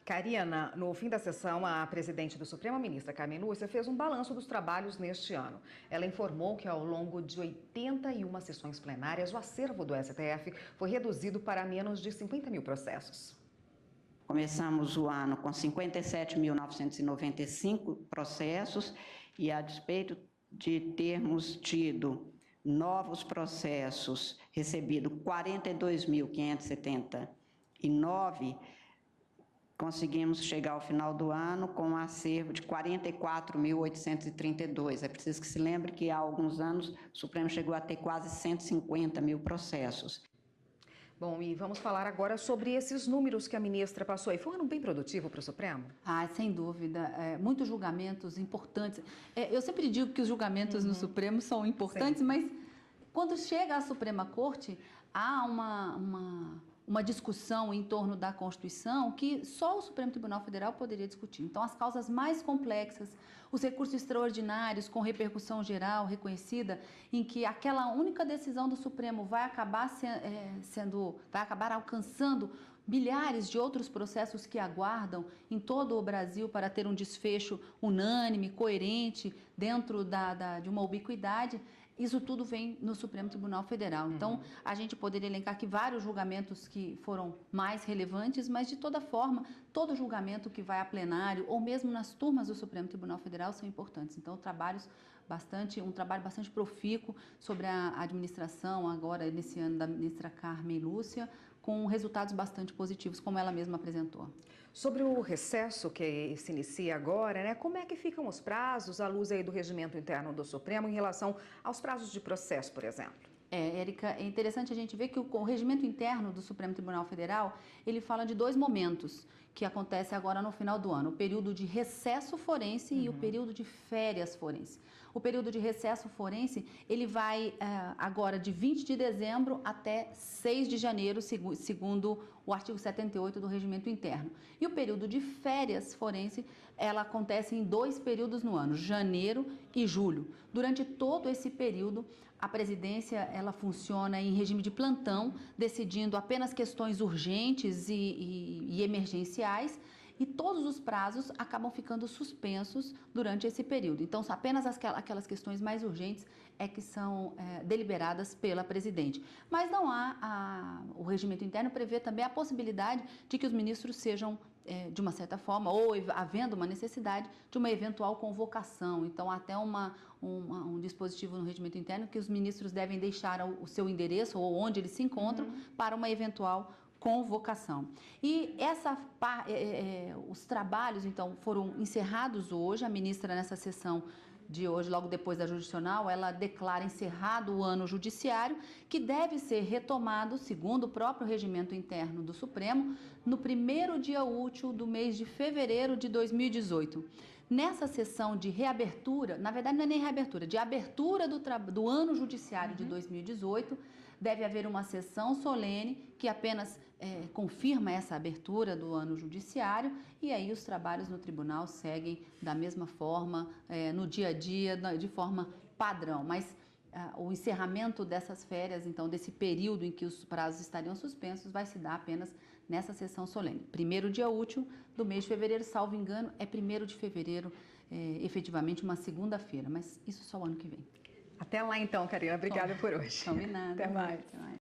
Karina, no fim da sessão, a presidente do Supremo, a ministra Carmen Lúcia, fez um balanço dos trabalhos neste ano. Ela informou que ao longo de 81 sessões plenárias, o acervo do STF foi reduzido para menos de 50 mil processos. Começamos o ano com 57.995 processos e, a despeito de termos tido novos processos, recebido 42.579, conseguimos chegar ao final do ano com um acervo de 44.832. É preciso que se lembre que há alguns anos o Supremo chegou a ter quase 150 mil processos. Bom, e vamos falar agora sobre esses números que a ministra passou aí. Foi um ano bem produtivo para o Supremo? Sem dúvida. Muitos julgamentos importantes. Eu sempre digo que os julgamentos no Supremo são importantes, mas quando chega à Suprema Corte, há uma discussão em torno da Constituição que só o Supremo Tribunal Federal poderia discutir. Então, as causas mais complexas, os recursos extraordinários com repercussão geral reconhecida, em que aquela única decisão do Supremo vai acabar alcançando milhares de outros processos que aguardam em todo o Brasil para ter um desfecho unânime, coerente, dentro de uma ubiquidade. Isso tudo vem no Supremo Tribunal Federal. Então, a gente poderia elencar aqui vários julgamentos que foram mais relevantes, mas, de toda forma, todo julgamento que vai a plenário ou mesmo nas turmas do Supremo Tribunal Federal são importantes. Então, um trabalho bastante profícuo sobre a administração, agora, nesse ano, da ministra Carmen Lúcia, com resultados bastante positivos, como ela mesma apresentou. Sobre o recesso que se inicia agora, né, como é que ficam os prazos à luz aí do regimento interno do Supremo em relação aos prazos de processo, por exemplo? Érica, é interessante a gente ver que o regimento interno do Supremo Tribunal Federal, ele fala de dois momentos que acontecem agora no final do ano, o período de recesso forense e o período de férias forense. O período de recesso forense, ele vai agora de 20 de dezembro até 6 de janeiro, segundo o artigo 78 do regimento interno. E o período de férias forense, ela acontece em dois períodos no ano, janeiro e julho. Durante todo esse período, a presidência ela funciona em regime de plantão, decidindo apenas questões urgentes e emergenciais, e todos os prazos acabam ficando suspensos durante esse período. Então, apenas aquelas questões mais urgentes é que são deliberadas pela presidente. Mas não o regimento interno prevê também a possibilidade de que os ministros sejam, de uma certa forma, ou havendo uma necessidade de uma eventual convocação. Então, até um dispositivo no regimento interno que os ministros devem deixar o seu endereço ou onde eles se encontram para uma eventual convocação. E os trabalhos, então, foram encerrados hoje. A ministra, nessa sessão de hoje, logo depois da jurisdicional, ela declara encerrado o ano judiciário, que deve ser retomado, segundo o próprio regimento interno do Supremo, no primeiro dia útil do mês de fevereiro de 2018. Nessa sessão de reabertura, na verdade não é nem reabertura, de abertura do ano judiciário de 2018, deve haver uma sessão solene que apenas confirma essa abertura do ano judiciário, e aí os trabalhos no tribunal seguem da mesma forma, no dia a dia, de forma padrão. Mas o encerramento dessas férias, então, desse período em que os prazos estariam suspensos, vai se dar apenas nessa sessão solene. Primeiro dia útil do mês de fevereiro, salvo engano, é 1º de fevereiro, efetivamente uma segunda-feira, mas isso só o ano que vem. Até lá então, Karina. Obrigada por hoje. Combinado. Até mais.